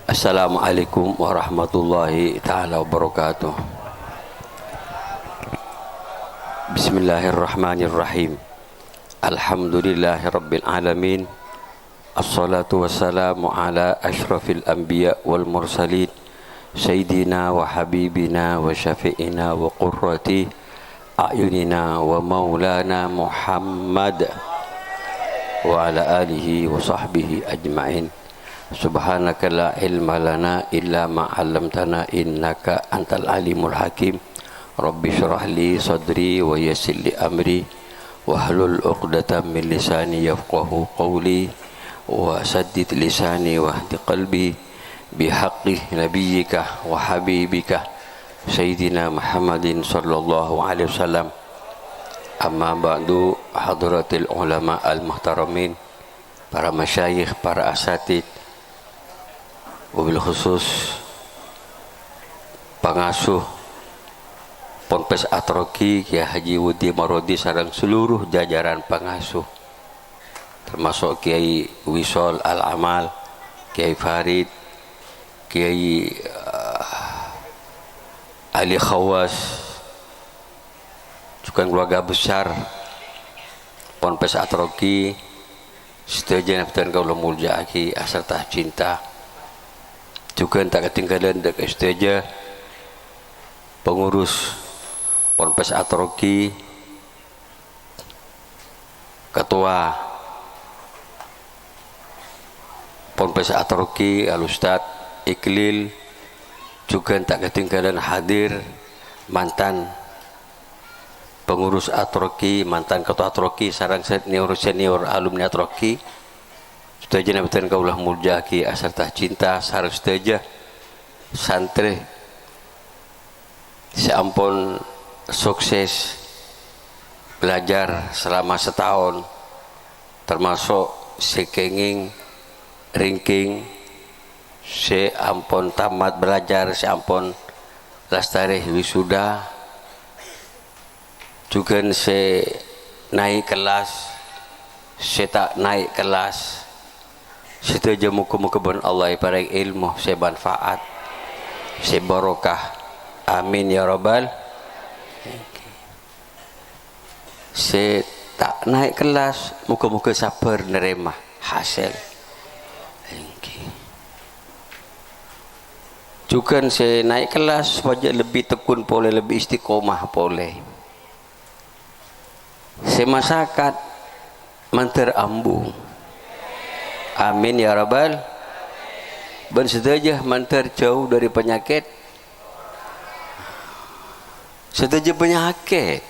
Assalamualaikum warahmatullahi ta'ala wabarakatuh. Bismillahirrahmanirrahim. Alhamdulillahi rabbil alamin. Assalatu wassalamu ala ashrafil anbiya wal mursalin Sayyidina wa habibina wa syafi'ina wa qurrati a'yunina wa maulana Muhammad wa ala alihi wa sahbihi ajma'in. Subhanaka la ilma lana illa ma 'allamtana innaka antal alimul hakim. Rabbi shrah li sadri wa yassir li amri wahlul 'uqdatam min lisani yafqahu qawli wa saddid lisani wahdi qalbi bihaqqi nabiyyika wa habibika sayyidina Muhammadin sallallahu alaihi wasallam. Amma ba'du, hadratil ulama al-muhtaramin, para masyayikh, para asatid, wabil khusus pengasuh Ponpes Atroki Kiai Haji Wudi Marodi sareng seluruh jajaran pengasuh, termasuk Kiai Wisol Al-Amal, Kiai Farid, Kiai Ali Khawas, juga keluarga besar Ponpes Atroki, setuju naftan kaulah mulja aki serta cinta. Juga tak ketinggalan dek setuju pengurus Ponpes Atroki, ketua Ponpes Atroki Al-Ustad Iklil, juga tak ketinggalan hadir mantan pengurus Atroki, mantan ketua Atroki, sarang senior alumni Atroki. Setuju nabatan kaulah mulja ki serta cinta, sarang setuju santri seampun sukses belajar selama setahun, termasuk sekenging ringking seampun tamat belajar, seampun lastari wisuda, juga saya naik kelas, saya tak naik kelas. Setuju muka-muka ben Allah pada ilmu saya manfaat, saya barokah. Amin ya rabbal. Saya tak naik kelas, muka-muka sabar nerima hasil. Juga saya naik kelas supaya lebih tekun boleh, lebih istiqomah boleh. Saya masyarakat manter ambu. Amin ya rabbal. Ben setuju manter jauh dari penyakit. Setuju penyakit.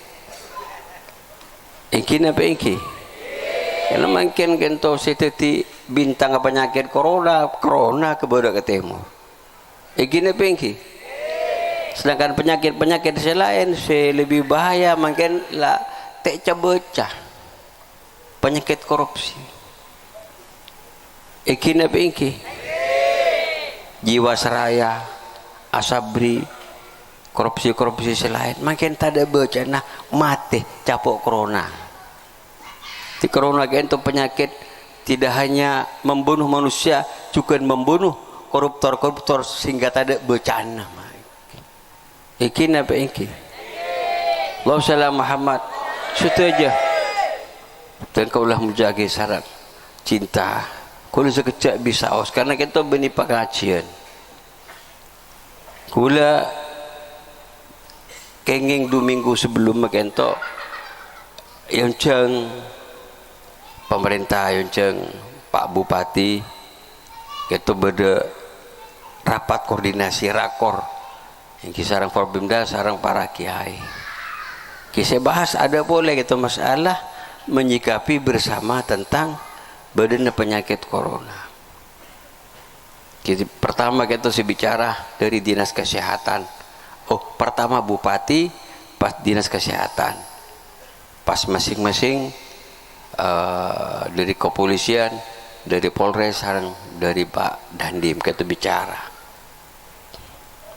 Ingki apa ingki? Karena mungkin kento seteti bintang penyakit corona kepada ketemu. Ingki apa ingki? Sedangkan penyakit selain lebih bahaya mungkin lah tak cabaca penyakit korupsi. Iki apa iki? Jiwasraya, asabri, korupsi selain makin tak ada baca nah mati capok corona. Di corona itu penyakit tidak hanya membunuh manusia, juga membunuh koruptor sehingga tak ada bacaan nama. Iki apa iki? Allahumma shalli Muhammad. Setuju. Dan kaulah menjaga syarat cinta. Kalau sekejap bisa aus karena kita beni pengajian. Kula kenging 2 minggu sebelum makento yang ceng pemerintah yang ceng Pak Bupati kita beda rapat koordinasi rakor yang kisarang Forbimda sarang para kiai. Kisah bahas ada boleh gitu masalah menyikapi bersama tentang badan penyakit corona. Jadi pertama kita bicara dari dinas kesehatan. Oh, pertama bupati, pas dinas kesehatan, pas masing-masing dari kepolisian, dari Polres, dari Pak Dandim kita bicara.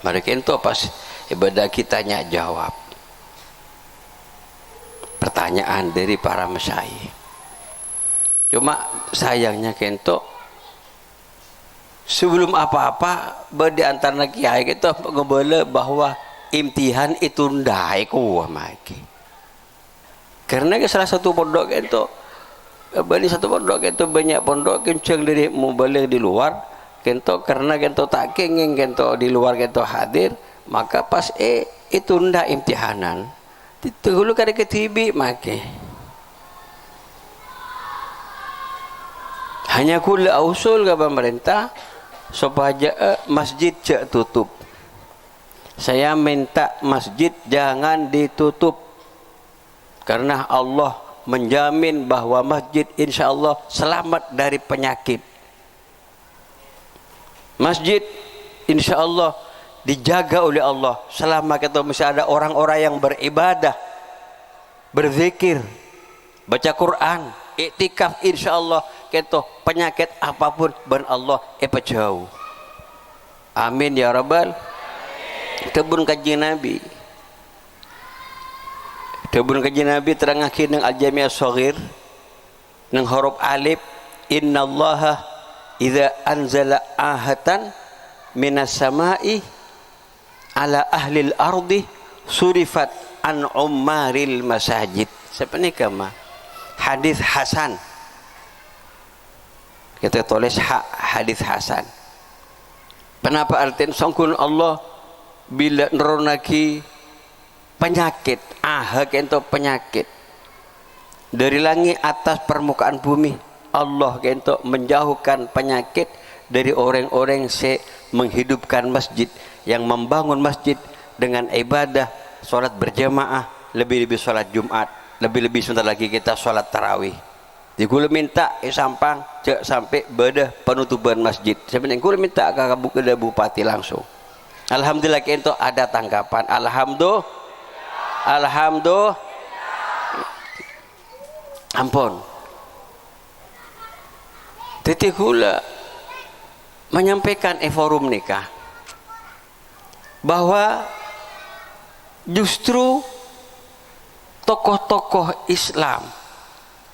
Mereka itu pas ibadah kita tanya jawab pertanyaan dari para masyayikh. Cuma sayangnya kento sebelum apa-apa di antara kiai kita ngebela bahwa imtihan itu ndai ku maki. Karena salah satu pondok kento bani satu pondok kento banyak pondok kencang dari mubalik di luar kento karena kento tak kenging kento di luar kento hadir maka pas itu ndak imtihanan dulu kada ketibi make hanya kula usul ke pemerintah supaya masjid cek tutup. Saya minta masjid jangan ditutup karena Allah menjamin bahwa masjid insyaallah selamat dari penyakit. Masjid insyaallah dijaga oleh Allah selama kita masih ada orang-orang yang beribadah, berzikir, baca Quran, iktikaf insyaallah kita penyakit apapun ben Allah jauh. Amin ya rabbal. Tebun kaji Nabi. Tebun kaji Nabi terangake nang Al-Jami' As-Shaghir nang huruf alif innallaha idza anzala ahatan minas sama'i ala ahlil ardi surifat an ummaril masajid. Siapa ni kama? Hadis hasan. Kita tulis hadis hasan. Kenapa artinya sangkun Allah bila neronaki penyakit, kento penyakit dari langit atas permukaan bumi, Allah kento menjauhkan penyakit dari orang-orang yang menghidupkan masjid, yang membangun masjid dengan ibadah, sholat berjamaah, lebih-lebih sholat Jumat, lebih-lebih sebentar lagi kita sholat tarawih. Di gula minta sampang cek sampai bedah penutupan masjid. Sebenarnya gula minta ke bupati langsung. Alhamdulillah kento ada tanggapan. Alhamdulillah. Ampun. Titik gula menyampaikan forum nikah bahwa justru tokoh-tokoh Islam,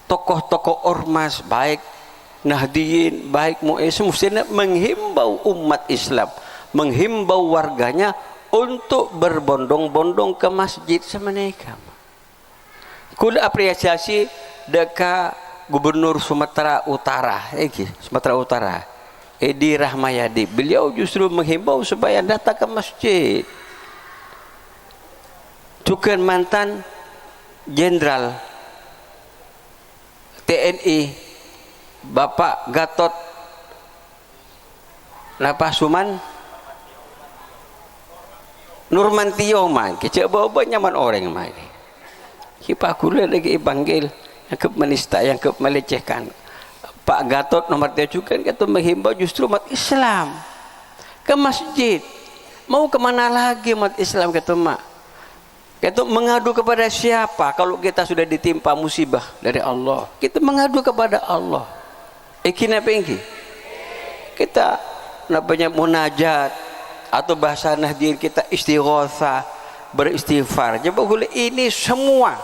tokoh-tokoh ormas baik Nahdiyin baik Mu'is mestinya menghimbau umat Islam, menghimbau warganya untuk berbondong-bondong ke masjid semenika. Kula apresiasi deka Gubernur Sumatera Utara, Sumatera Utara, Edi Rahmayadi. Beliau justru menghimbau supaya datang ke masjid. Juga mantan Jenderal TNI Bapak Gatot Suman Nurmantio mah kecek bawa nyaman orang mah kita kula lagi panggil yang ke menista yang ke melecehkan Pak Gatot nomor dia juga kata menghimbau justru umat Islam ke masjid. Mau kemana lagi umat Islam kata mak? Kita mengadu kepada siapa? Kalau kita sudah ditimpa musibah dari Allah, kita mengadu kepada Allah. Kenapa ini? Kita namanya munajat atau bahasa Nahdiyin kita istighatsah, beristighfar. Coba boleh ini semua.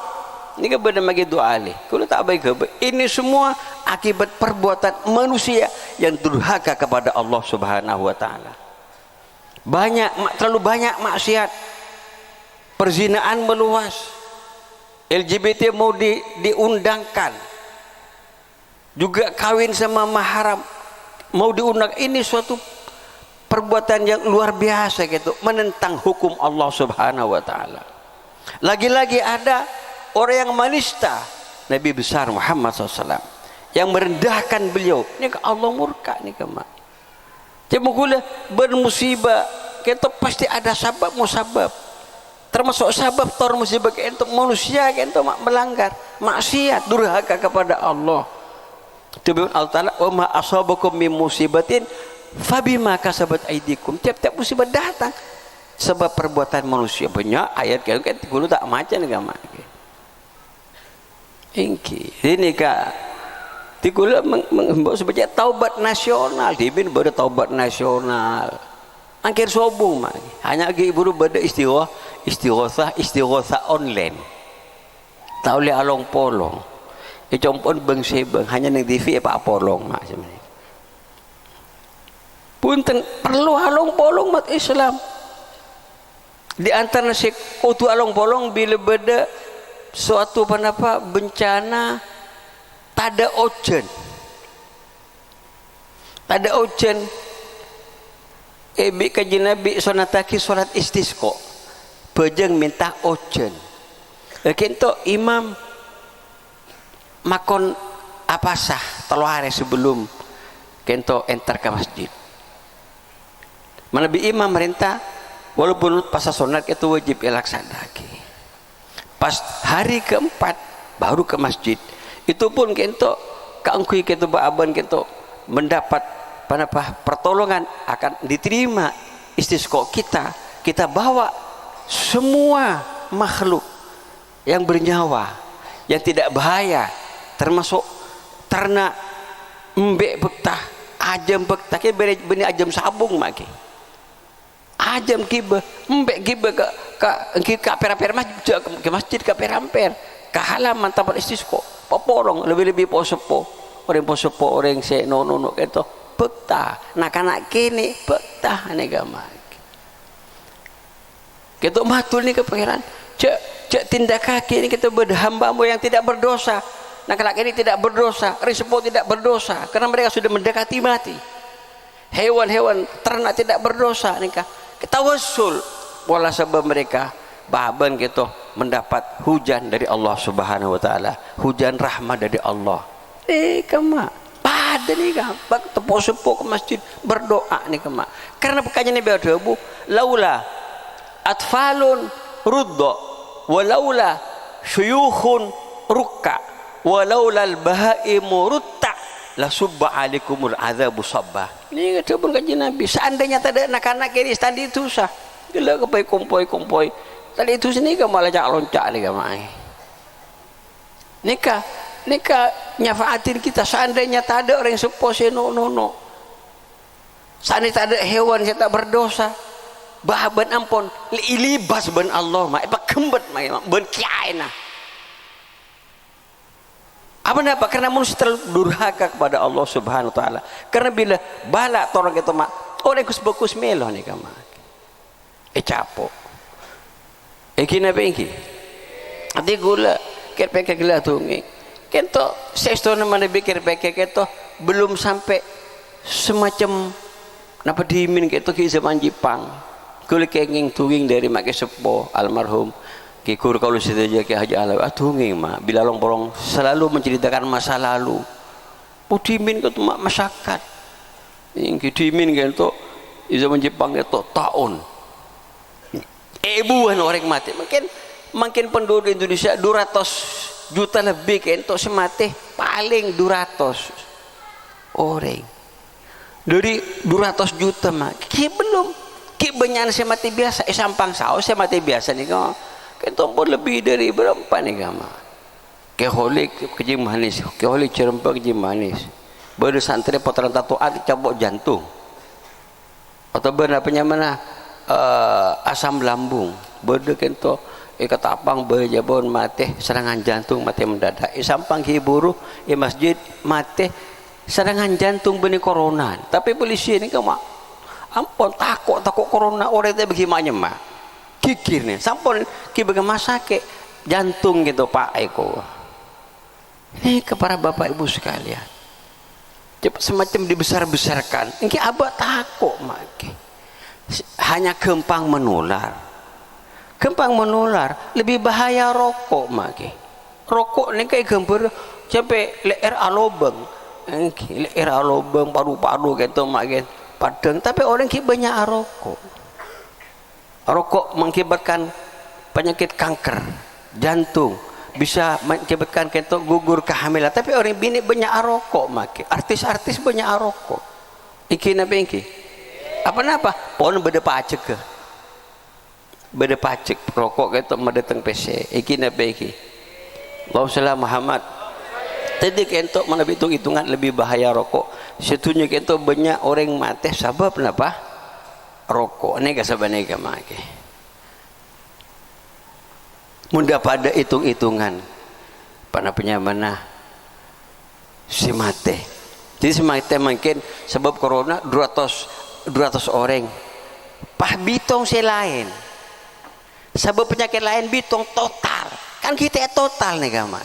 Ini kepada bagi doa alih. Kalau tak baik ini semua akibat perbuatan manusia yang durhaka kepada Allah Subhanahu wa taala. Terlalu banyak maksiat. Perzinaan meluas, LGBT mau diundangkan, juga kawin sama mahram mau diundang. Ini suatu perbuatan yang luar biasa gitu, menentang hukum Allah Subhanahu wa taala. Lagi-lagi ada orang yang menista Nabi besar Muhammad SAW, yang merendahkan beliau. Ini ke Allah murka nih kemak. Cuma gula bermusibah, kita pasti ada sabab musabab. Termasuk sabab tor musibah untuk manusia untuk melanggar maksiat durhaka kepada Allah. Tuhan Allah wa ma asabakum min musibatin fabima kasabat aidikum. Tiap-tiap musibah datang sebab perbuatan manusia. Banyak ayat kan dulu tak macam ni gamar. Ini kak tikula mengimbau supaya taubat nasional. Dibin ber taubat nasional. Angkir sobung mah. Hanya lagi ibu ber istighatsah online. Tak oleh along polong. Icompon beng sebeng hanya neng TV apa polong mak sebenarnya. Punten perlu along polong mat Islam. Di antara nasi kutu along polong bila beda suatu apa bencana tada ojen. Tada ojen ebi kaji Nabi sonataki solat istisqa. Bejeng minta ojen. Kento imam makon apa sah telu hari sebelum kento enter ke masjid. Mana bi imam merintah walaupun pas sunat itu wajib dilaksanakan. Pas hari keempat baru ke masjid. Itu pun kento kaangkui kento baaban kento mendapat pertolongan akan diterima istisqa kita. Kita bawa semua makhluk yang bernyawa yang tidak bahaya termasuk ternak embek bektah ajam bektah ke beni ajam sabung maki ajam kibe embek kibe ke pera-pera masjid ke masjid ke peramper ke halaman tempat istisqa poporong lebih-lebih posepo orang se nono keto bektah nak-anak kini bektah negama keto matul ni ke pangeran cek tindak kaki ini kita berhambamu yang tidak berdosa. Nak-nak ini tidak berdosa, rispo tidak berdosa karena mereka sudah mendekati mati. Hewan-hewan ternak tidak berdosa nikah. Kita wassul wala sebab mereka baban gitu mendapat hujan dari Allah Subhanahu wa taala, hujan rahmat dari Allah. Kama pada nih kah tepo-sepo ke masjid berdoa nih kama. Karena pekannya Nabi Adabu laula atfalun ruddo walaula syuyukhun rukka walaula al-bahaimu rutta la subba alaikumul adzabu sabba. Ini kata pun kaji Nabi seandainya tak ada anak-anak kiri tadi itu sah gila kepai kompoi tadi itu sini ke malah cak loncak nih kamai nikah nyafaatin kita seandainya tak ada orang yang sepose no seandainya tak ada hewan yang tak berdosa bahaban ampun ilibas ben Allah mak apa kembet mak ben kiaina apa karena manusia terlalu durhaka kepada Allah Subhanahu wa taala karena bila bala torong kita mak orang kus melo nih kama capo kina bengki ati gula kerpeke gila tungi kento sestone mana pikir peke keto belum sampai semacam napa dimin keto ki zaman Jepang kulit kenging tunging dari makai sepo almarhum kikur kalau saja ke Haji Alawi tunging mah bila long selalu menceritakan masa lalu pudimin ke tuh masyarakat yang kidimin ke itu zaman Jepang itu tahun ibuan orang mati makin penduduk Indonesia 200 juta lebih ke itu semati paling 200 orang dari 200 juta mah belum banyak saya mati biasa sampang saus saya mati biasa nih kau kita pun lebih dari berapa nih kama keholik keji manis keholik cerempang keji manis baru santri potong tatuan cabok jantung atau benar mana asam lambung baru kento ketapang berjabon mati serangan jantung mati mendadak sampang hiburu masjid mati serangan jantung benih corona tapi polisi ini kama ampun takut corona orang itu bagaimana mah kikir nih sampun ki bagaimana sakit jantung gitu Pak Eko ini kepada Bapak Ibu sekalian cepat semacam dibesar-besarkan ini abah takut mak hanya gempang menular lebih bahaya rokok mak rokok ini kayak gempur sampai leher alobeng paru-paru gitu mak padang tapi orang ki banyak rokok mengakibatkan penyakit kanker jantung bisa mengakibatkan ketok gugur kehamilan tapi orang bini banyak rokok make artis-artis banyak rokok iki napa iki apa pon beda pacek rokok ketok medeteng PC iki napa iki Allahumma Muhammad tadi kentok mana hitung-hitungan lebih bahaya rokok setunya kentok banyak orang mati sebab kenapa rokok ini gak sebenarnya make mudah pada hitung-hitungan pada penyamana si mati. Jadi si mati mungkin sebab corona 200 orang. Pah bitong si lain. Sebab penyakit lain bitong total. Kan kita total nih kama.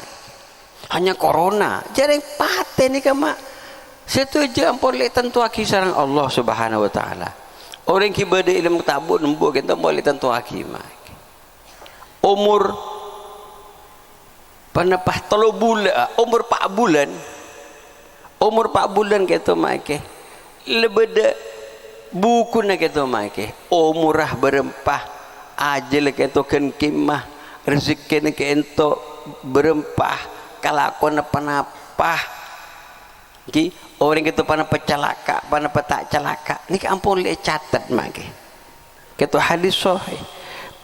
Hanya corona. Jarang pate nih kama. Setuju ampun le tentu akisaran Allah Subhanahu wa taala. Orang ki bade ilmu tabun nembo kita boleh tentu akima. Umur panapah 3 bulan, umur 4 bulan. Umur 4 bulan kita make. Lebeda buku na kita make. Umurah berempah ajal kita ken kimah rezeki na kita berempah kalakon apa ki orang kita pana pecalaka pana tak celaka ni ampun le catat make kita hadis sahih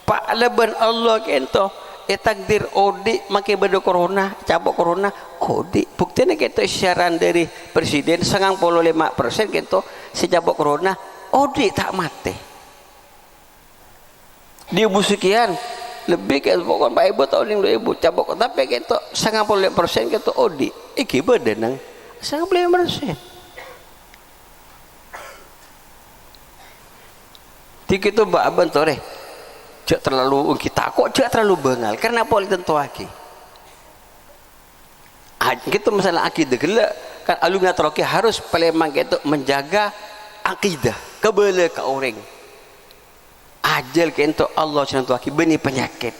pak leban Allah kento takdir odi make beda corona cabok corona odi buktinya kita isyaran dari presiden 95% kento si cabok corona odi tak mati dia busukian lebih ke pokok Pak Ibu tahun 2000 cabok tapi kento 95% kento odi iki beda nang 95%. Tik itu bak bentore. Jak terlalu kita kok jak terlalu bengal. Karena apa tentu lagi. Kita masalah akidah gelak kan alumni teroki harus pelemang itu menjaga akidah kebele ke orang. Ajal ke itu Allah tentu lagi beni penyakit.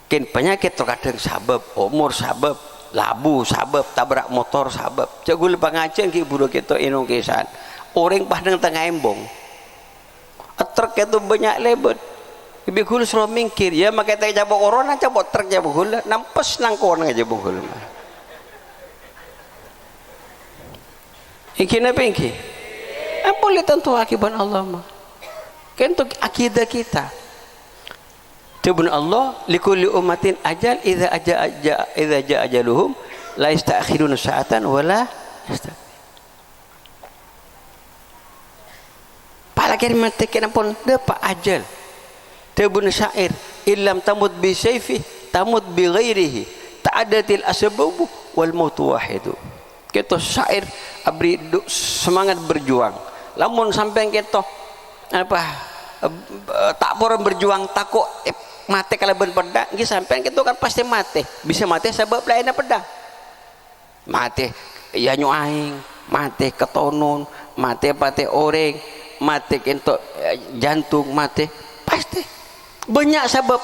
Ken penyakit terkadang sabab umur sabab labu sabab tabrak motor sabab cagul pangajian ki buruk kita inung kisan orang padang tengah embong truk itu banyak lebet lebih gul suruh mingkir ya makai tay cabok corona cabok truk cabok gula nampes nangkon aja bungkul iki na pinki apa boleh tentu akibat Allah mah kentuk akidah kita Subhan Allah likulli ummatin ajal idza jaa ajaluhum la yastakhiruna sa'atan wala yastaqdim. Pala kalimat tekan pun dapat ajal. Tabun syair illam tamut bi sayfi tamut bi ghairihi ta'adatil asbab wal maut wahid. Kita syair abri semangat berjuang. Lamun sampai kita apa tak pernah berjuang takut mati kalau ben pedang gitu sampai kita kan pasti mati bisa mati sebab lainnya pedang mati ya nyuaing mati ketonun mati pati orang mati kento jantung mati pasti banyak sebab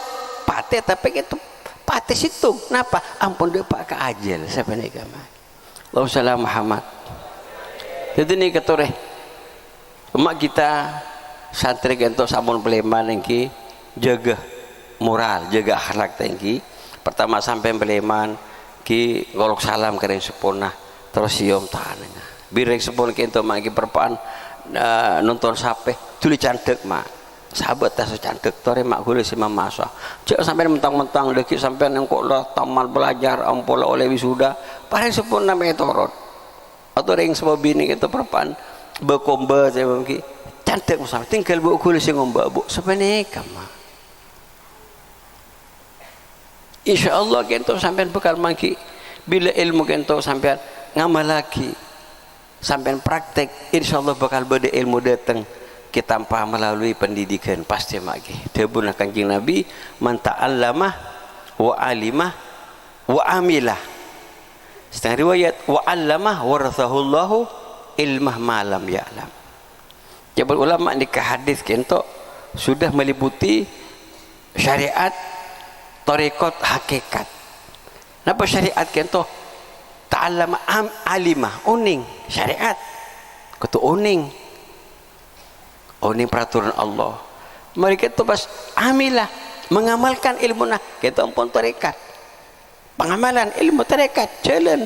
pati tapi itu pati situ kenapa ampun dia pak ke ajal siapa nih kama Allahu salam Muhammad jadi nih ketore emak kita santri kento samun peleman yang jaga moral jaga akhlak tinggi pertama sampai beleman ki golok salam kering sepona terus siom tanah birek sepon kento magi perpaan nonton sape tuli cantik mak sahabat tas cantik tore mak gule si mamasa cek sampai mentang-mentang deki sampai nengkok lah taman belajar ampol oleh wisuda pareng sepon namanya torot atau ring semua bini kita perpaan bekomba saya mungkin cantik musam tinggal bu gule si ngomba bu sebenarnya kama insyaallah kento sampean bekal mangki bila ilmu kento sampean ngamal lagi sampean praktek insyaallah bakal bade ilmu datang kita tanpa melalui pendidikan pasti magi debun kanjeng Nabi man ta'allamah wa alimah wa amilah setengah riwayat wa 'allamah warathahullahu ilmah ma lam ya'lam jabal ulama di hadis kento sudah meliputi syariat tarekat hakikat. Napa syariat kento ta'allama alimah uning syariat. Kutu uning peraturan Allah. Mereka itu pas amilah mengamalkan ilmu nah kita ampun tarekat. Pengamalan ilmu tarekat jalan.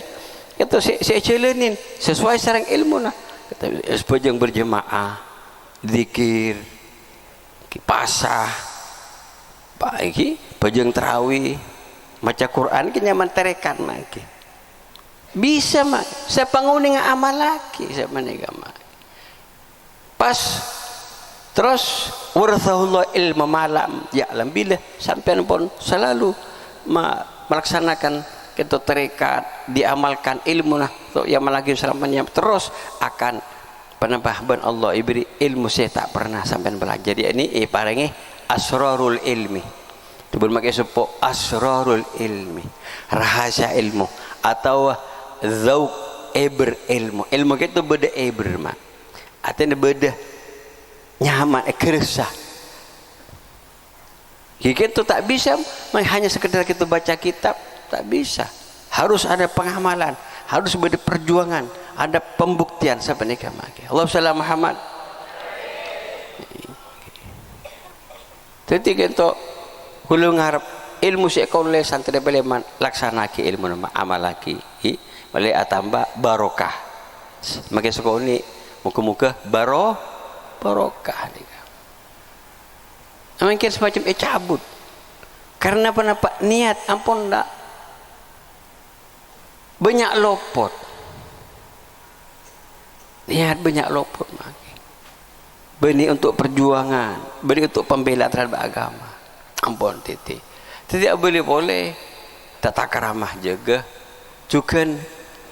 Kita saya jalanin sesuai sareng ilmu nah. Kita sepojang berjemaah, zikir, pasah, pagi pajang terawih maca Quran ki nyaman terekan lagi bisa mak saya panguning amal lagi saya maniga mak pas terus warathahullah ilmu malam ya alam bila sampean pun selalu melaksanakan kita terikat diamalkan ilmu nah yang lagi selamanya terus akan penambahan Allah ibri ilmu saya tak pernah sampai belajar. Jadi ini paringi asrarul ilmi itu bermakai sepo asrarul ilmi rahasia ilmu atau zauq eber ilmu itu beda eber mak artinya beda nyaman keresah kita tak bisa hanya sekedar kita baca kitab tak bisa harus ada pengamalan harus ada perjuangan ada pembuktian sampai nikah maki Allah sallallahu Muhammad jadi kita hulu ngarep ilmu si kaulai santri beleman laksanaki ilmu nama amal lagi boleh atamba barokah makin sekolah ini muka-muka barokah nikah mungkin semacam cabut karena apa niat ampun tak banyak lopot niat banyak lopot maki benih untuk perjuangan benih untuk pembelaan terhadap agama ampun titik tidak boleh tata keramah jaga juga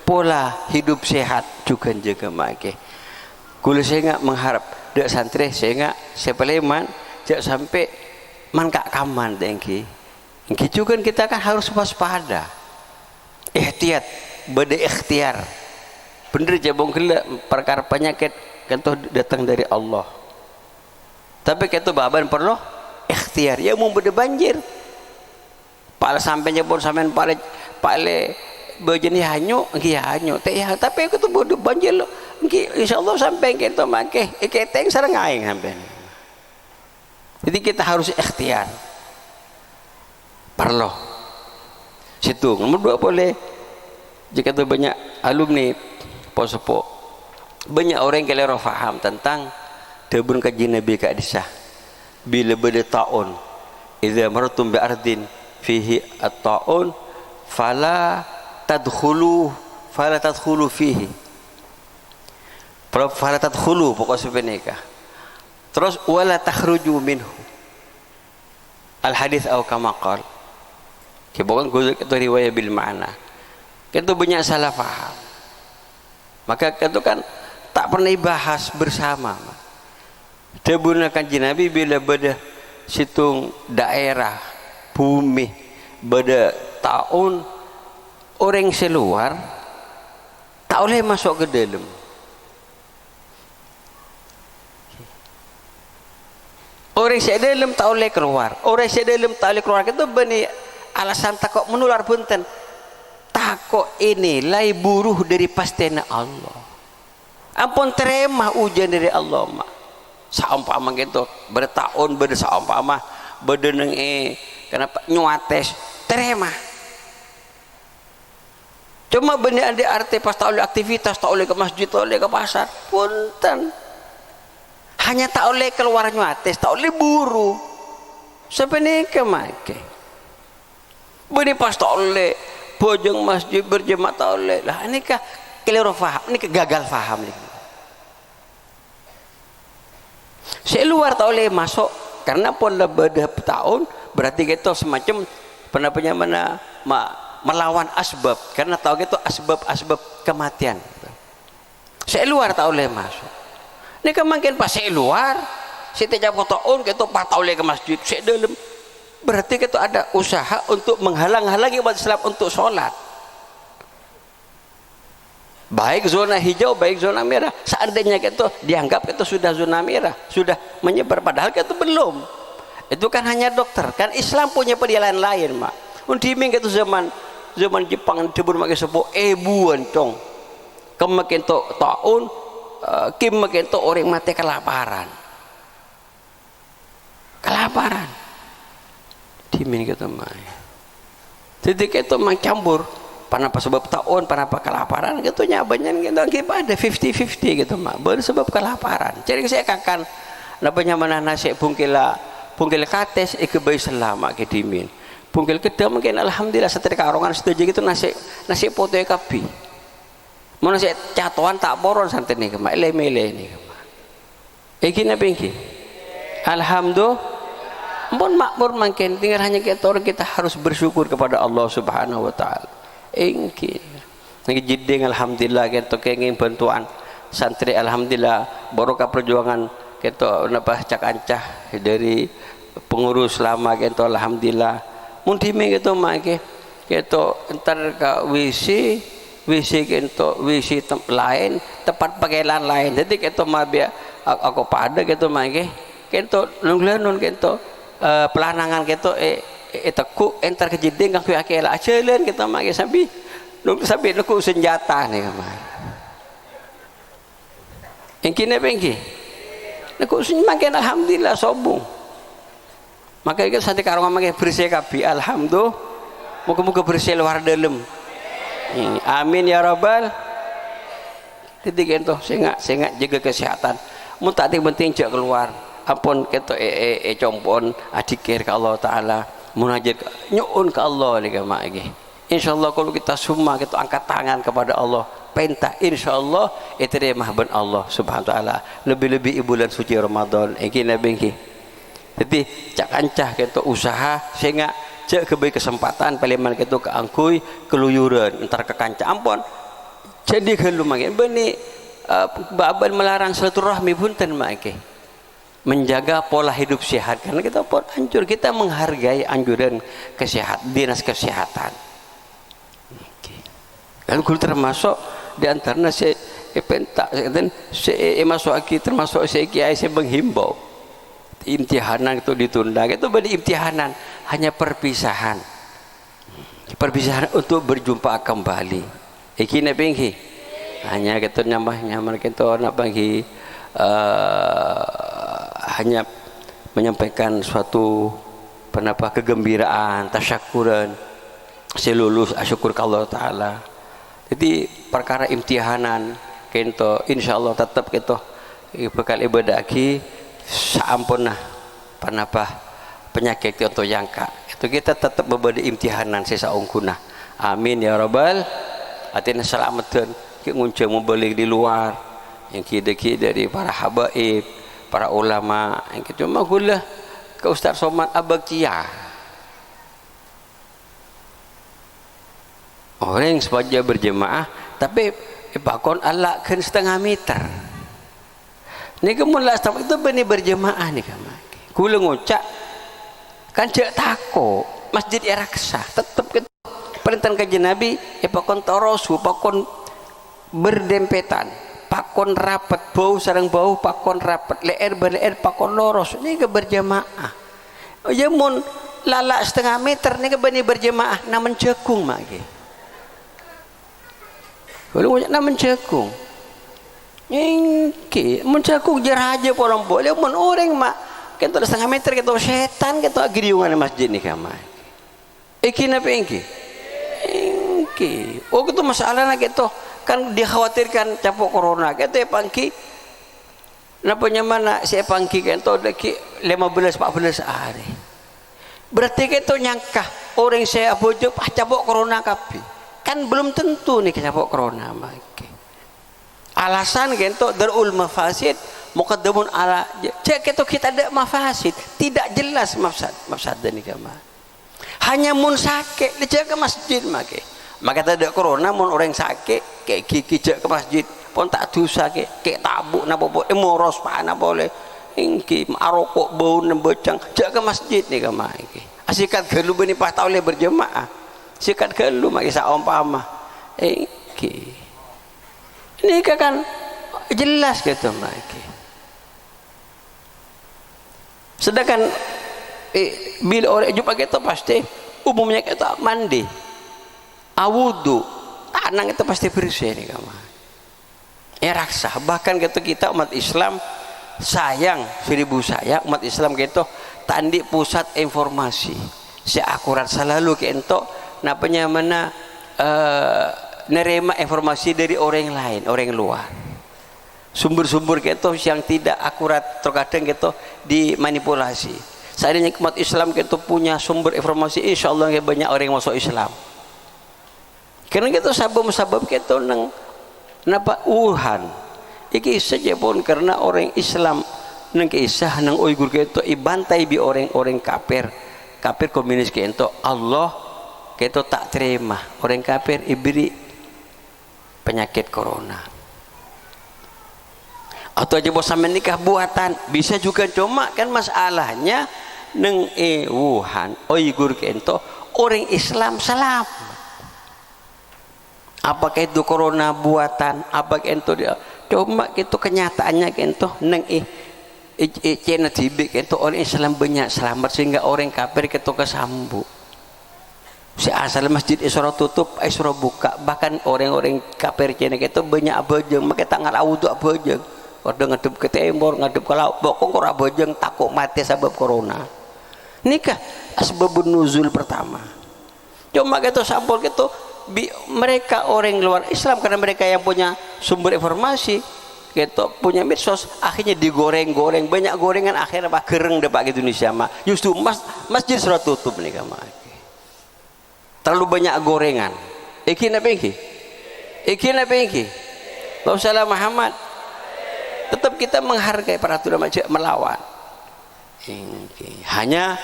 pola hidup sehat juga jaga maki kalau saya nggak mengharap dek santri saya nggak sepeleman jangan sampai mankak kaman dengki juga kita kan harus waspada ihtiyat beda ikhtiar bener jabong gila perkara penyakit kan datang dari Allah tapi kita baban perlu ikhtiar ya mau beda banjir pala sampainya pun sampean pale bejeni hanyu tapi aku tuh beda banjir lo insyaallah sampai kita make keteng sareng aing sampai jadi kita harus ikhtiar perlu situ nomor dua boleh jika itu banyak alumni posepo banyak orang yang keliru faham tentang debun kaji Nabi Kak Disah bila beda ta'un idza martum bi ardin fihi at-ta'un fala tadkhulu fihi fala tadkhulu pokok sebenarnya terus wala takhruju minhu al hadis atau kama qala bukan itu riwayat bil ma'na itu banyak salah faham maka itu kan tak pernah dibahas bersama digunakan Nabi bila beda situng daerah bumi beda tahun orang seluar tak boleh masuk ke dalam orang sedalam tak boleh keluar orang sedalam tak boleh keluar itu benih alasan takut menular punten takut ini lai buruh dari pastinya Allah ampun terima ujian dari Allah mak saumpama gitu bertahun bersaumpama bedeneng kenapa nyuates terima cuma benih ada arti pas tak oleh aktivitas tak oleh ke masjid tak oleh ke pasar punten hanya tak oleh keluar nyuates tak oleh buru sebenarnya kemakai benih pas tak oleh bojong masjid berjemaah tak oleh lah ini kah keliru faham ini gagal faham nih saya luar tak oleh masuk karena pun lebih tahun berarti kita semacam penapanya mana melawan asbab karena tahu gitu asbab kematian saya luar tak oleh masuk ini kemakin pas saya luar saya tidak tahun kita tak oleh ke masjid saya dalam berarti kita ada usaha untuk menghalang-halangi umat Islam untuk sholat baik zona hijau baik zona merah seandainya kita dianggap kita sudah zona merah sudah menyebar padahal kita belum itu kan hanya dokter kan Islam punya penilaian lain mak undiming itu zaman Jepang dibun makin sepuh ebuan tong kemakin tahun kim makin orang mati kelaparan dimin gitu mah jadi kita mah campur panapa sebab tahun panapa kelaparan gitu nyabanyan gitu ada 50-50 gitu mah baru sebab kelaparan jadi saya kakan napanya mana nasi pungkil kates bayi selama ke dimin pungkil kedua mungkin alhamdulillah setelah karongan setuju gitu nasi foto kapi mau nasi catuan tak boron santai nih kemah mele nih kemah gini pinki alhamdulillah pun makmur makin tinggal hanya kita orang kita harus bersyukur kepada Allah Subhanahu wa taala Engki nang jeding alhamdulillah kita kenging bantuan santri alhamdulillah barokah perjuangan kita napa cak ancah dari pengurus lama kita alhamdulillah mun dime kita make kita entar ka WC kita WC lain tempat pakaian lain jadi kita mabia aku pada kita make kita nunglanun kita pelanangan kita teku entar ke jeding kang akela aceuleun kita make sambil nuku senjata nih kamar engki ne bengki nuku senjata alhamdulillah sobung maka kita santai karong make bersih kabeh alhamdulillah muga-muga bersih luar dalam amin ya rabbal titik ento sehingga jaga kesehatan mun tak penting jak keluar ampun kita compon adikir ke Allah taala munajat nyuun ke Allah nih kamar insyaallah kalau kita semua kita angkat tangan kepada Allah pentah insyaallah itu dia mahban Allah subhanahu wa ta'ala lebih-lebih bulan suci Ramadan iki nabi jadi cak ancah kita usaha sehingga cek kebaik kesempatan paliman kita keangkui keluyuran entar ke kancah ampun jadi kalau makin beni baban melarang silaturahmi punten make menjaga pola hidup sehat karena kita pun anjur kita menghargai anjuran kesehatan dinas kesehatan dan kul termasuk di antaranya saya pentak dan saya masuk lagi termasuk saya kiai saya menghimbau imtihanan itu ditunda itu bagi imtihanan hanya perpisahan untuk berjumpa kembali iki nepengki hanya kita nyamar kita nak bagi hanya menyampaikan suatu kegembiraan tasyakuran saya lulus syukur ke Allah taala. Jadi perkara imtihanan kento insyaallah tetap kita bekal ibadah lagi saampunna panapah penyakit atau jangka itu kita tetap berbeda imtihanan sesaungkuna amin ya rabbal atina selamatkan ki ngunceng membalik di luar yang kida-kida dari para habaib para ulama yang cuma gula ke Ustaz Somad Abagcia orang sebaja berjemaah tapi pakon Allah kan setengah meter ni kemun lah itu benih berjemaah ni kamar kula ngucak kan cek tako masjid Al-Aqsa tetap kita perintah kajian Nabi pakon torosu pakon berdempetan pakon rapat bau sarang bau pakon rapat leer berleer pakon loros ni ke berjemaah ya mun lala setengah meter ni ke benih berjemaah namun cekung magi kalau nak mencakung ingki mencakung jeraja polang boleh mun orang mak kita setengah meter kita setan kita giriungan masjid ni kamai iki napa ingki oh itu masalah nak kita kan dikhawatirkan capuk corona kita pangki napa nyamana saya pangki kan to deki 15-14 hari berarti kita nyangka orang saya bojo capuk corona kabeh kan belum tentu nih capuk corona make alasan kento darul mafasid muqaddamun ala cek kita ada mafasid tidak jelas mafsad nih kama hanya mun sakit dicek ke masjid make maka tidak corona mun orang sakit kayak gigi cek ke masjid pun tak dosa kayak tabuk napa moros pana boleh ingki marokok bau nembecang cek ke masjid nih kama iki asikat galu beni pas taule berjemaah sikat galu mak isa umpama iki ini kan jelas gitu mak sedangkan bila orang jumpa kita pasti umumnya kita mandi awudu tanang itu pasti bersih nih kamu raksa bahkan kita umat Islam sayang seribu sayang umat Islam gitu tandi pusat informasi seakurat selalu kento napanya mana nerima informasi dari orang lain orang luar sumber-sumber gitu yang tidak akurat terkadang gitu dimanipulasi seandainya umat Islam gitu punya sumber informasi insyaallah banyak orang yang masuk Islam karena gitu sabab-sabab gitu nang napa Wuhan iki saja pun karena orang Islam nang kisah nang Uighur gitu ibantai bi orang-orang kafir komunis gitu Allah kita tak terima orang kafir diberi penyakit corona. Atau aja bos sampai nikah buatan bisa juga, cuma kan masalahnya neng Wuhan Uighur kento orang Islam salam. Apakah itu corona buatan? Apakah itu dia? Cuma itu kenyataannya kento neng Cina tibik kento orang Islam banyak selamat sehingga orang kafir kento kesambu. Si asal masjid Isra tutup, Isra buka, bahkan orang-orang kafir Cina kento banyak abajeng, maka tangan awudu abajeng. Ordo ngadep ke timur, ngadep ke laut, pokok ora bojeng takut mati sebab corona. Nikah asbabun nuzul pertama. Cuma gitu sampul gitu mereka orang luar Islam karena mereka yang punya sumber informasi gitu, punya medsos, akhirnya digoreng-goreng, banyak gorengan, akhirnya apa gereng depak Indonesia mah. Justru masjid sudah tutup nih mah. Terlalu banyak gorengan. Iki napa iki? Iki napa iki? Rasulullah Muhammad tetap kita menghargai peraturan majlis melawan. Hanya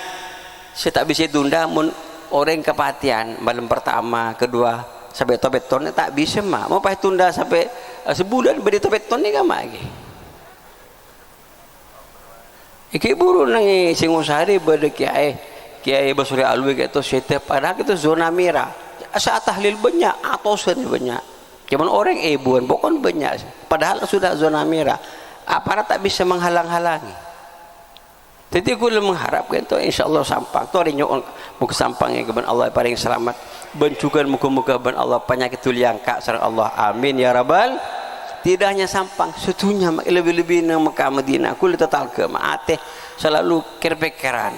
saya tak bisa tunda orang kepatian malam pertama, kedua sampai tobeton tak bisa mah. Mau pakai tunda sampai sebulan beri tobeton ni kan mah lagi. Iki buru nangi Singosari bade kiai Basuri Alwi gitu setiap padahal itu zona merah. Saat tahlil banyak atau seni banyak. Cuman orang bukan pokoknya banyak. Padahal sudah zona merah. Aparat tak bisa menghalang-halangi. Jadi aku mengharapkan itu insyaallah sampang. Tu hari nyok muka sampang yang keban Allah paling selamat. Bencukan muka-muka ben Allah penyakit tuliangka sareng Allah. Amin ya rabbal. Tidak hanya sampang, setunya lebih-lebih nang Mekah Madinah. Aku tetap ke maateh selalu kerpekeran.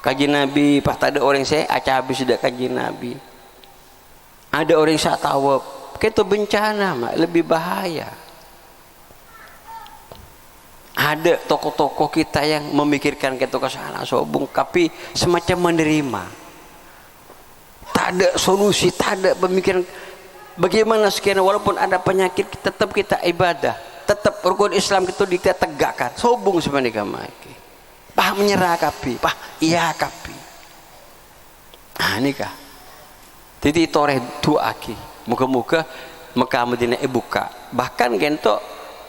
Kaji Nabi pas ada orang saya acah habis sudah kaji Nabi. Ada orang saya tahu itu bencana mak lebih bahaya. Ada tokoh-tokoh kita yang memikirkan kita ke sana sobung tapi semacam menerima. Tak ada solusi, tak ada pemikiran bagaimana sekian walaupun ada penyakit tetap kita ibadah, tetap rukun Islam itu kita tegakkan. Sobung sebenarnya maki. Pah menyerah kapi, pah iya kapi. Ah nikah. Jadi toreh doa ki. Muka-muka Mekah Madinah buka. Bahkan gento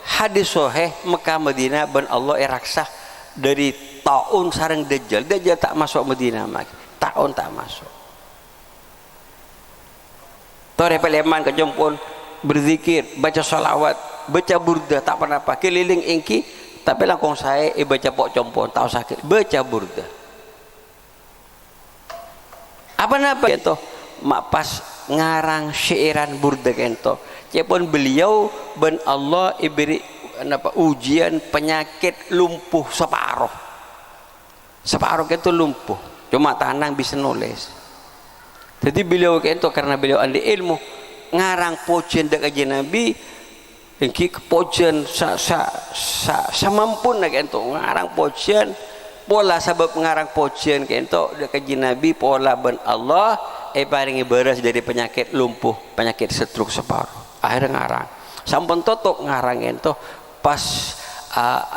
hadis sahih Mekah Madinah ben Allah raksah dari taun sareng Dajjal. Dajjal tak masuk Madinah mak. Taun tak masuk. Toreh peleman ke jompon berzikir, baca salawat, baca burda tak pernah apa. Keliling ingki tapi langkong saya baca pok jompon tahu sakit. Baca burda. Apa gitu? Mak pas ngarang syairan burda kento. Cepon beliau ben Allah iberi ujian penyakit lumpuh separuh. Separuh itu lumpuh. Cuma tanang bisa nulis. Jadi beliau kento karena beliau ahli ilmu ngarang pojen dak kajian Nabi engki pojen samampun kento ngarang pojen pola sebab ngarang pojen kento dak kajian Nabi pola ben Allah paringi beres dari penyakit lumpuh, penyakit stroke separuh. Akhirnya ngarang sampun totok ngarang ento pas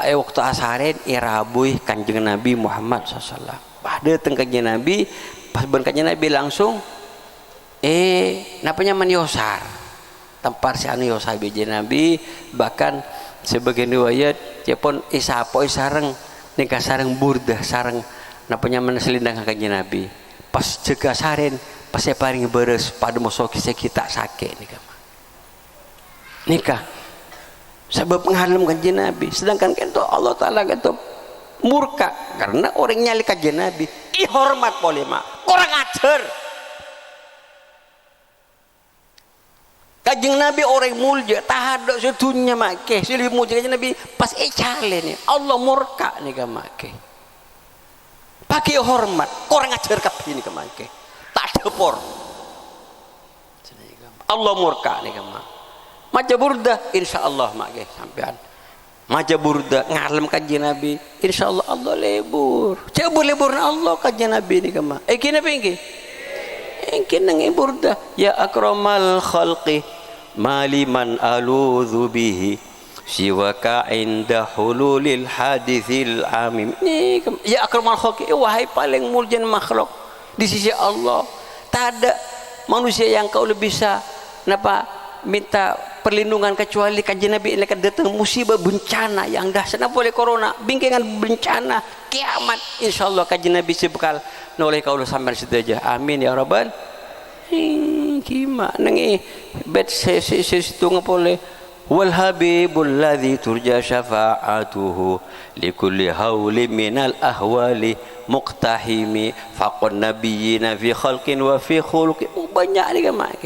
waktu asarin irabui kanjeng Nabi Muhammad SAW pada tengkanya Nabi pas berkanya Nabi langsung napanya maniosar tempat si anu yosar biji Nabi bahkan sebagian riwayat cepon isapo isareng nikah sareng burdah sareng napanya meneselindang kanjeng Nabi pas jaga saren pas saya paling beres pada musuh kita sakit nikah sebab menghalam kanjeng Nabi sedangkan kento Allah Ta'ala kento murka karena orang nyali kanjeng Nabi ihormat polema kurang ajar kanjeng Nabi orang mulia tahadok sedunia make silih mulia kanjeng Nabi pas cale nih Allah murka nih make pakai hormat kurang ajar kabeh nih make tak depor Allah murka nih maca burda insyaallah make sampean maca burda ngalem kanjeng Nabi insyaallah Allah lebur coba leburna Allah kanjeng Nabi nih iki napa iki iki nang burda ya akramal khalqi maliman aludzu bihi siwaka inda hululil hadithil amim nih ya akramal khalqi wahai paling mulia makhluk di sisi Allah. Tak ada manusia yang kau lebih bisa minta perlindungan kecuali kanjeng Nabi. Ini datang musibah bencana yang dahsyat, apa boleh corona, bingkingan bencana kiamat, insyaallah kanjeng Nabi sebekal noleh kau sampai situ aja. Amin ya rabbal. Gimana nih bet situ ngapole wal habibul ladzi turja syafa'atuhu likulli hauli minal ahwali muqtahimi faqun nabiyina fi khalqin wa fi khuluqin. Banyak ni kan mak.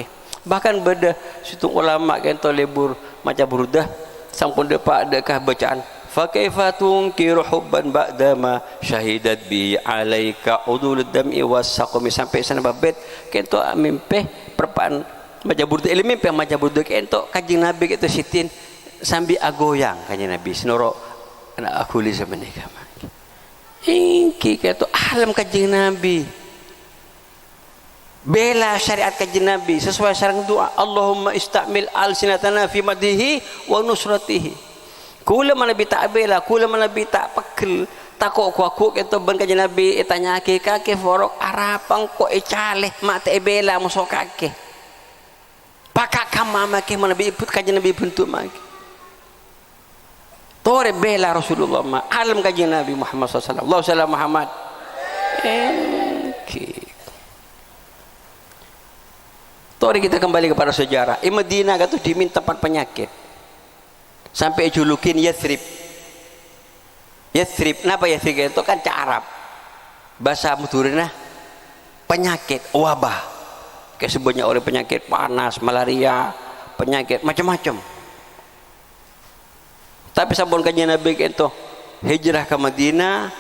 Bahkan beda situ ulama kan to lebur macam burdah sampun depak adakah bacaan fa kaifa tunkiru hubban ba'dama syahidat bi alaika udulud dam'i wasaqmi sampai sana babet kento mimpi perpaan macam burdah mimpi macam burdah kento kanjeng Nabi itu sitin sambil agoyang kanjeng Nabi senoro anak aku li semenika ingki kento alam kanjeng Nabi bela syariat kanjeng Nabi sesuai sareng doa Allahumma istamil alsinatana fi madhihi wa nusratihi. Kula mana bi tak bela, kula mana bi tak pekel takok aku kento ben kanjeng Nabi tanya ke kake forok arapang ko caleh mak te bela muso kake pakak kamama ke mana bi put kanjeng Nabi bentuk mak tore bela Rasulullah ma alam kanjeng Nabi Muhammad sallallahu alaihi wasallam Muhammad Tori kita kembali kepada sejarah. Madinah itu diminta tempat penyakit. Sampai julukin Yathrib. Yathrib, kenapa Yathrib itu kan Arab. Bahasa Madinah penyakit, wabah. Kayak sebanyak oleh penyakit panas, malaria, penyakit macam-macam. Tapi sabun kanjeng Nabi itu hijrah ke Madinah,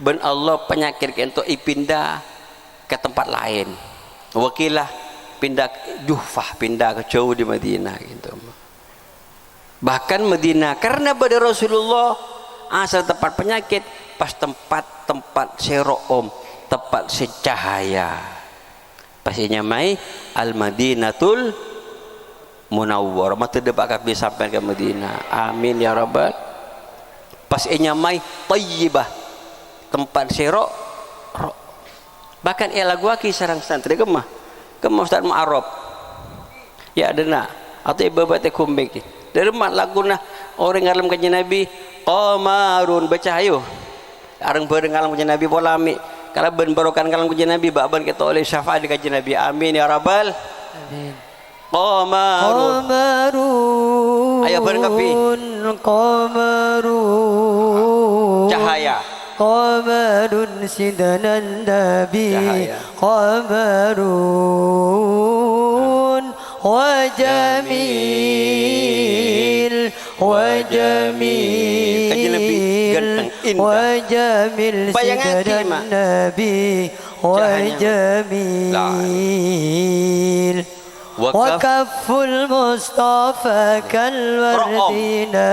ben Allah penyakit itu pindah ke tempat lain. Wakilah pindah Juhfah, pindah ke jauh di Madinah gitu. Bahkan Madinah karena pada Rasulullah asal tempat penyakit pas tempat seroom, tempat secahaya. Pastinya mai Al Madinatul Munawwarah. Mata depak kabeh sampai ke Madinah. Amin ya rabbal. Pastinya mai Thayyibah, tempat serok. Bahkan ia lagu aki sarang santri kemah Ustaz Ma'arab ya adena atau ibu bate kumbek dari mak laguna orang ngalam kanjeng Nabi qamarun bacahayu areng bareng ngalam kanjeng Nabi polami kalau ben barokan ngalam kanjeng Nabi bakban kita oleh syafaat di kanjeng Nabi amin ya rabbal amin qamarun ayo bareng kapi qamarun cahaya qamarun sidanan nabi qamarun wa jamil wa jamil kanjeng Nabi ganteng indah wa jamil sidanan nabi wa jamil wa kafful mustafa kal wardina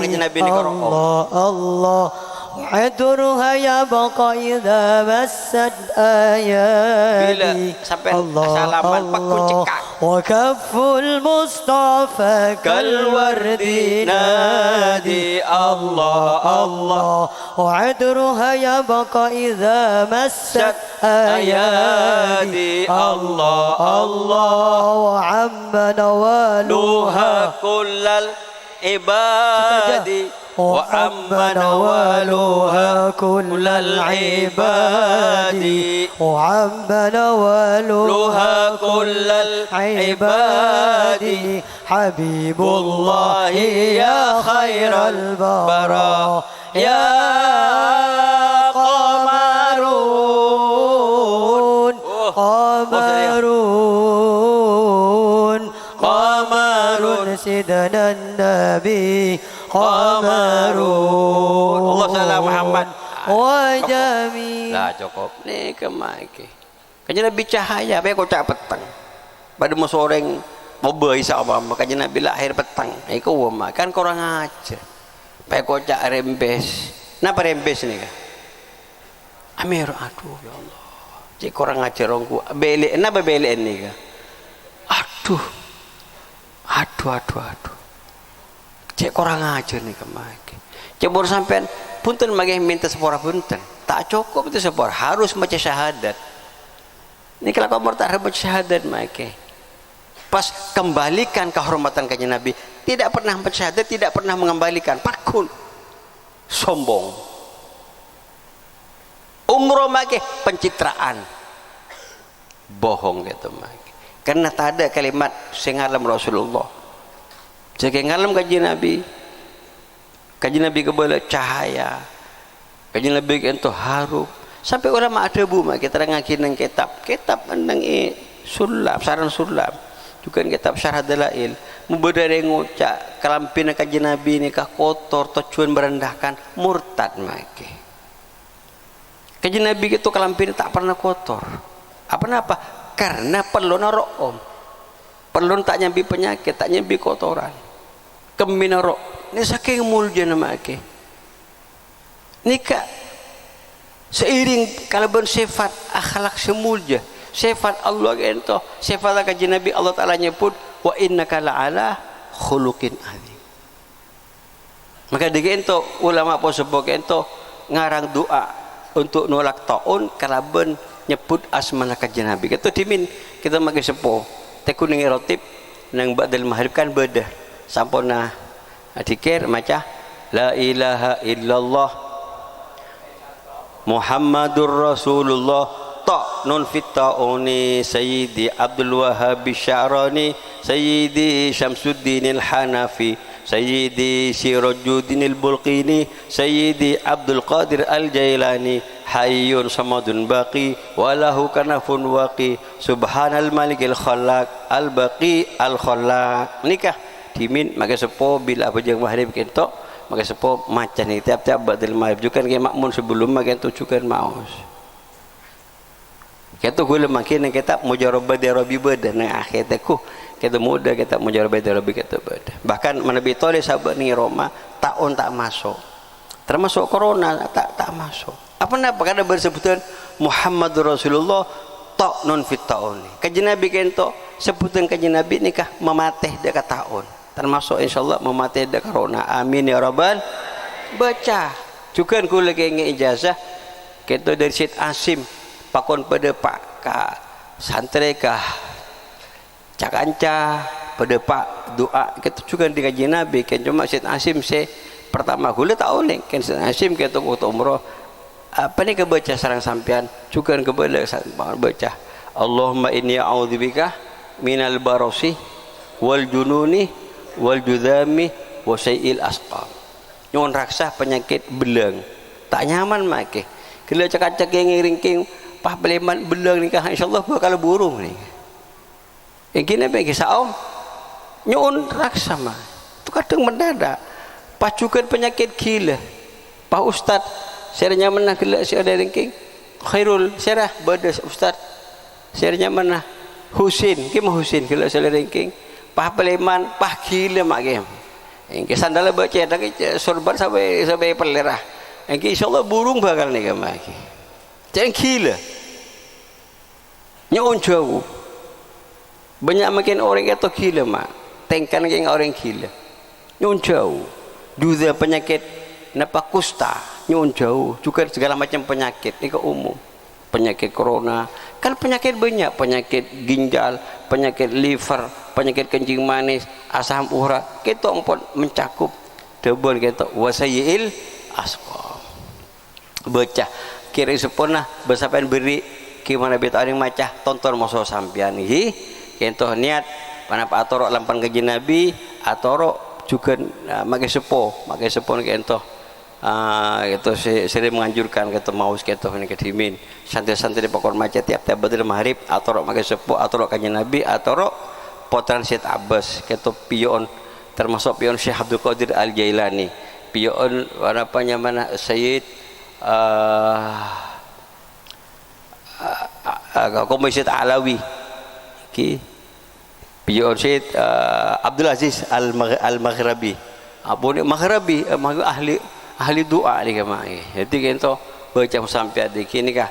Allah Allah Adruha ya baqa idza massat ayati Allah Allah wa kafful mustafa kal wardi nadi Allah Allah wa adruha ya baqa idza massat ayati Allah Allah wa amma nawaluha kullal ibadi وأما نوالها كل العباد وأما نوالها كل العباد حبيب الله يا خير البراء يا قمرون قمرون قمرون سيدنا النبي qamarun Allah salam Muhammad wa jamil lah cukup ni kemaki kanjeng Nabi cahaya bae kocak petang pada mau soreng mau beisa apa kanjeng Nabi lahir petang iku wama kan kurang aja bae kocak rembes napa rembes ni ka amir aduh ya Allah cik kurang ajar rongku belek napa belek ni ka aduh cek kurang ajar nih kemaki cebur sampean punten magi minta sepora punten tak cukup itu sepora harus baca syahadat Ini kalau kau murtad baca syahadat make. Pas kembalikan kehormatan kanjeng Nabi, tidak pernah baca syahadat, tidak pernah mengembalikan, pakun. Sombong. Umroh make pencitraan. Bohong gitu make. Karena tak ada kalimat sengalam Rasulullah. Jadi ngalam kanjeng Nabi. Kanjeng Nabi kebala cahaya. Kanjeng Nabi itu harum. Sampai ulama ada bu mak kita ngakin kitab nang sulam saran sulam juga kitab syarah dalail mubadare ngucak kalampina kanjeng Nabi nikah kotor tujuan merendahkan murtad make. Kanjeng Nabi itu kalampina tak pernah kotor. Apa? Karena perlu naroom. Perlu tak nyambi penyakit, tak nyambi kotoran. Keminarok. Ini saking mulja make. Nikah seiring kalau bersifat akhlak semulja sifat Allah ento sifat kanjeng Nabi Allah Taala nyebut wa innaka la'ala khuluqin azim. Maka ento ulama posebok ento ngarang doa untuk nolak taun kalaben nyebut asmana kanjeng Nabi. Itu dimin kita magi sepo tekun ning rotib nang ba'dal maghrib kan bedah sampuna dikir maca la ilaha illallah Muhammadur Rasulullah ta nun fit tauni Sayyidi Abdul Wahhab Sya'rani Sayyidi Syamsuddin Al-Hanafi Sayyidi Sirajuddin Al-Bulqini Sayyidi Abdul Qadir Al-Jailani hayyun samadun baqi walahu kanafun waqi subhanal malikil khallaq al-baqi al-khallaq. Nikah dimin maka sepo bila bujang maghrib kentok maka sepo macan ni tiap-tiap ba'dal maghrib juga ke makmun sebelum makan tujukan maus. Kita gula makin kita mujarabah darabi beda nang akhir aku kita muda kita mujarabah darabi kita beda. Bahkan Nabi Thalib sahabat ni Roma tahun tak masuk. Termasuk corona tak masuk. Apa napa kada bersebutan Muhammadur Rasulullah tak non fit tauni. Kanjeng Nabi kento sebutan kanjeng Nabi nikah memateh dekat tahun. Termasuk insyaallah mematih dak corona. Amin ya rabbal. Baca juga ku lagi ijazah kita dari Syed Asim pakon pada pak ka santri kah cakanca pada pak doa kita juga di kajian Nabi kan cuma Syed Asim se pertama gula tahu nih kan Syed Asim kita waktu umroh apa nih kebaca sarang sampean juga kebaca baca Allahumma inni a'udzubika minal barasi wal jununi wal judami wa syai'il asqam. Nyon raksa penyakit belang tak nyaman make kila cakak-cakak ngiringking pah beleman belang nikah insyaallah bakal burung ni gini bagi saom nyon raksa mah tu kadang mendadak pacukan penyakit gila pah ustad serenya mana kila si ada ringking khairul serah badas ustad serenya mana Husin kima Husin kila si ada ringking pah peleman pah gila mak game engke sandala baca dak sorban sampai pelerah engke insyaallah burung bakal nih mak jangan gila nyon jauh banyak makin orang itu gila mak tengkan ke orang gila nyon jauh duda penyakit napa kusta nyon jauh juga segala macam penyakit ini umum penyakit corona kan penyakit banyak penyakit ginjal penyakit liver penyakit kencing manis asam urat kita pun mencakup double kita wasayil asqam baca kira sempurna bersapan beri gimana beta orang macah tonton moso sampian ini kita niat panapa atorok lampan kaji Nabi atorok juga makai sepo kita itu sering menganjurkan kita maus kita ini kedimin santai-santai di pokok macet tiap-tiap badal maghrib atorok makai sepo atorok kaji Nabi atorok potran Syed Abbas kita pion termasuk pion Syekh Abdul Qadir Al-Jailani pion warnanya mana Syed Komisi Alawi ki pion Syed Abdul Aziz Al-Maghrabi apa ni Maghrabi ahli doa ni kemai jadi kita baca sampai di kini kah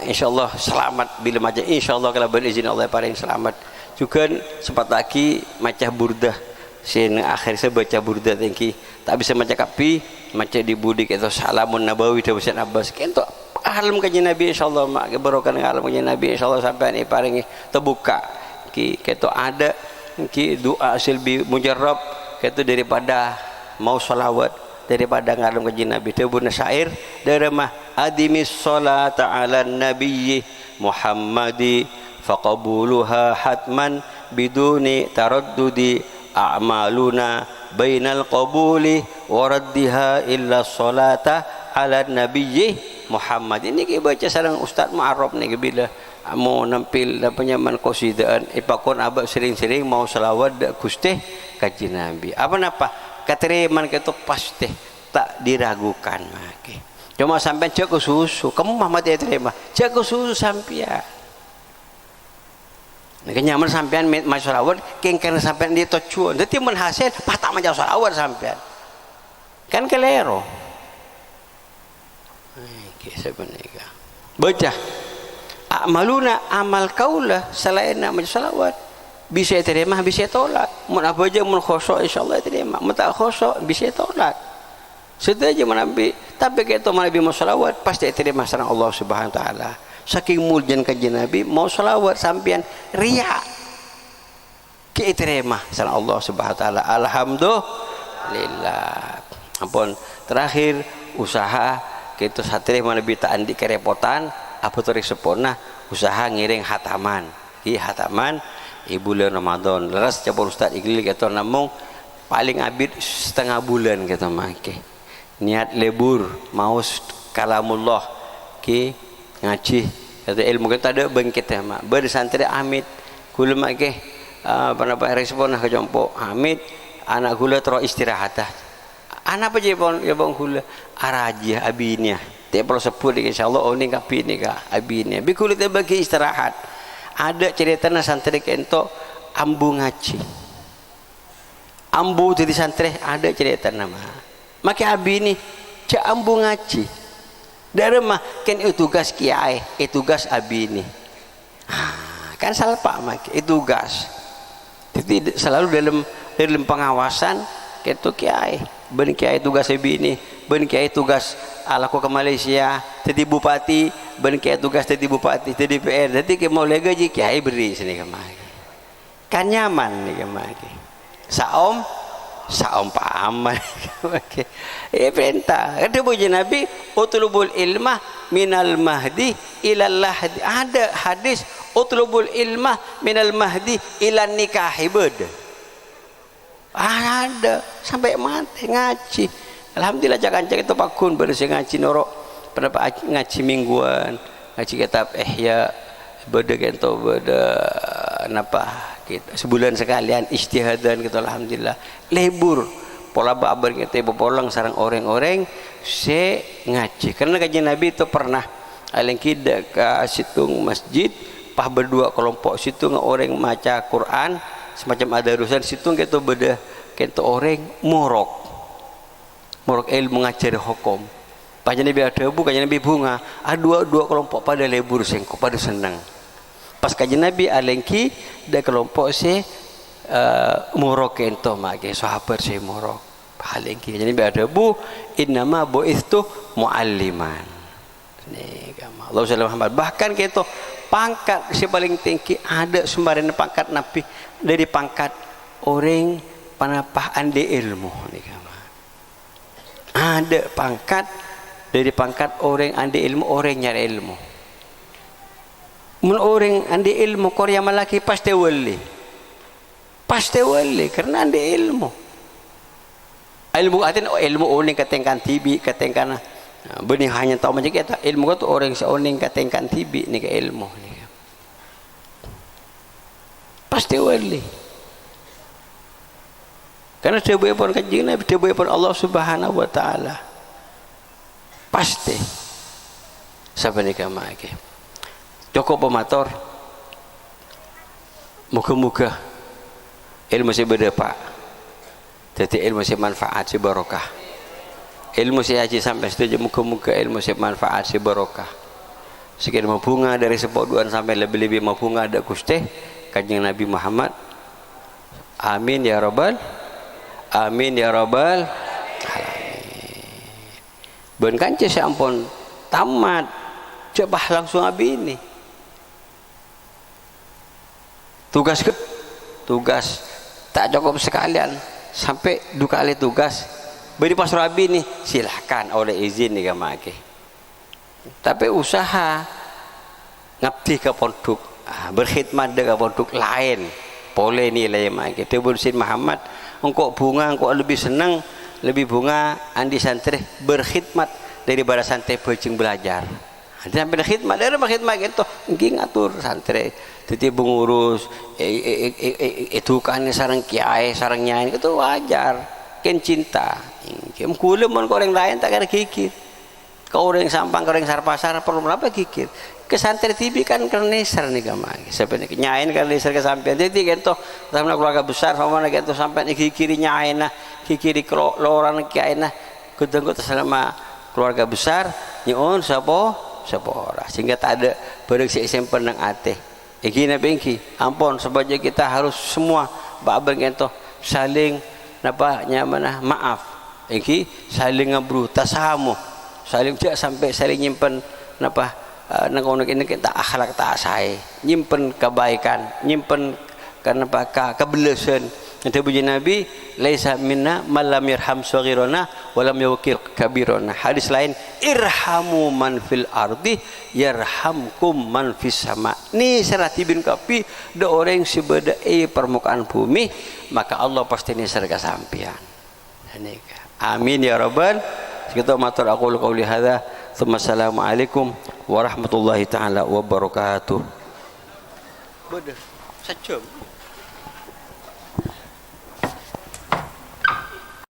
insyaallah selamat bila macam insyaallah kalau berizin Allah paling selamat juga sempat lagi macam burdah sini akhir saya baca burdah tinggi tak bisa macam kapi macam di budik itu salamun nabawi dari Syekh Abbas kita alam kajian Nabi insyaallah mak barokah dengan alam kajian Nabi insyaallah sampai ni paringi terbuka ki keto ada ki doa silbi mujarrab keto daripada mau salawat daripada ngalam kajian Nabi tebuna syair dari mah adimis salata ala nabiyyi Muhammadi faqabuluha hatman biduni taraddudi a'maluna bainal qabuli waraddiha illa salata ala nabiyyi Muhammad. Ini kita baca sarang Ustaz Mu'arraf ni bila mau nampil dan penyaman qasidaan ipakon abad sering-sering mau selawat dak Gusti kaji Nabi. Apa napa? Kateriman kita pasti tak diragukan lagi. Cuma sampai cek ke susu, kamu Muhammad ya terima. Cek ke susu sampean. Kenyaman sampean masyarakat kengkern sampean dia tocuan jadi menhasil patah macam salawat sampean kan kelero sebenarnya baca amaluna amal kaulah selain nama salawat bisa terima bisa tolak mun apa aja mun khosok insyaallah terima mun tak khosok bisa tolak sedaja menabi tapi kita Nabi salawat pasti terima sareng Allah Subhanahu wa taala. Saking mulian kajian Nabi mau salawat sampean riya keiterema sareng Allah Subhanahu wa taala. Alhamdulillah. Ampun terakhir usaha kita satria Nabi tak andi kerepotan apa tu resepona usaha ngiring hataman. Ki hataman bulan Ramadan. Leras cabur Ustaz Iqlil kita namung paling abid setengah bulan kita make. Niat lebur mau kalamullah ki ngaji kata ilmu kita ada bangkit mak bersantri Hamid kula mak ke apa respon ke jompo Hamid anak gula terus istirahat anak apa je bang ya bang gula araja abinya dia perlu sebut insyaallah oni kapi ni ka abinya bi gula dia bagi istirahat ada cerita na santri kento ambu ngaji ambu jadi santri ada cerita nama maka abi ni cak ambu ngaji dari mah kan itu tugas kiai itu tugas abi ni kan salah pak mak itu tugas jadi selalu dalam pengawasan itu kiai ben kiai tugas abi ni ben kiai tugas alaku ke Malaysia jadi bupati ben kiai tugas jadi bupati jadi PR jadi ke mau gaji kiai beri sini kemari kan nyaman nih kemari saom paham okay. Perintah kata puji Nabi utlubul ilmah minal mahdi ilal lahdi ada hadis utlubul ilmah minal mahdi ilan nikahi beda ada sampai mati ngaji alhamdulillah jangan cek itu pakun bersih ngaji norok pada ngaji mingguan ngaji kitab ihya beda kento beda napa kita sebulan sekalian istihadan kita alhamdulillah lebur pola babar kita bolang sarang orang-orang se ngaji karena kajian Nabi itu pernah aleng kita ke situng masjid pah berdua kelompok situng orang maca Quran semacam ada urusan situng kita beda kita orang morok ilmu ngajar hukum kajian Nabi ada kajian Nabi bunga dua kelompok pada lebur sengko pada senang pas kajian Nabi alengki da kelompok se morok ento make sahabat se morok alengki jadi ada bu innama buistu mualliman ni kama Allah sallallahu Muhammad bahkan kita pangkat si paling tinggi ada sembarang pangkat Nabi dari pangkat orang panapah ande ilmu ni kama ada pangkat dari pangkat orang ande ilmu orang nyari ilmu mun orang andi ilmu Korea malaki pasti wali karena andi ilmu atin ilmu oning katengkan tibi katengkan benih hanya tahu macam kita ilmu itu orang seoning katengkan tibi ni ke ilmu ni pasti wali karena sebuah pun kajian Nabi sebuah pun Allah Subhanahu wa taala pasti sabanika maake cukup pemator muka-muka ilmu si beda pak jadi ilmu si manfaat si barokah ilmu si haji sampai setuju muka-muka ilmu si manfaat si barokah sekian bunga dari sepoduan sampai lebih-lebih bunga ada Gusti kanjeng Nabi Muhammad amin ya rabbal alamin ben kanci sampun tamat coba langsung abi ini tugas tak cukup sekalian sampai 2 kali tugas beri pas rabi nih silahkan oleh izin nih gamake tapi usaha ngabdi ke pondok berkhidmat dengan pondok lain boleh nilai make Tebul Sin Muhammad engkau bunga engkau lebih senang lebih bunga andi santri berkhidmat daripada santri bejeng belajar ada sampai khidmat dari khidmat gitu engki ngatur santri titi pengurus itu kan sarang kiai sarang nyai itu wajar ken cinta kem kule mon orang lain tak ada gigit kau orang sampang kau orang sarpasar perlu berapa gigit ke santri tibi kan kerneser nih gamang sebenarnya nyain kerneser ke sampean jadi gitu sama keluarga besar sama gitu sampai kiri nyai nah kiri loran kiai nah kudengku selama keluarga besar nyon siapa orang sehingga tak ada bereksi SMP nang ate gini bengki ampun sebagai kita harus semua babeng itu saling apa nyamanah maaf iki saling ngabru tasamu saling jak sampai saling nyimpen apa nang ini kita akhlak tak sae nyimpen kebaikan nyimpen karena apa kebelesan nanti puji Nabi laisa minna malam yarham saghirana walam yawqir kabirana hadis lain irhamu man fil ardi yarhamkum man fis sama ni seratibin kapi da orang sebeda permukaan bumi maka Allah pasti ni serga sampian amin ya rabbal kita matur aku qauli hadza tsumma assalamualaikum warahmatullahi taala wabarakatuh. Bodoh, sejam.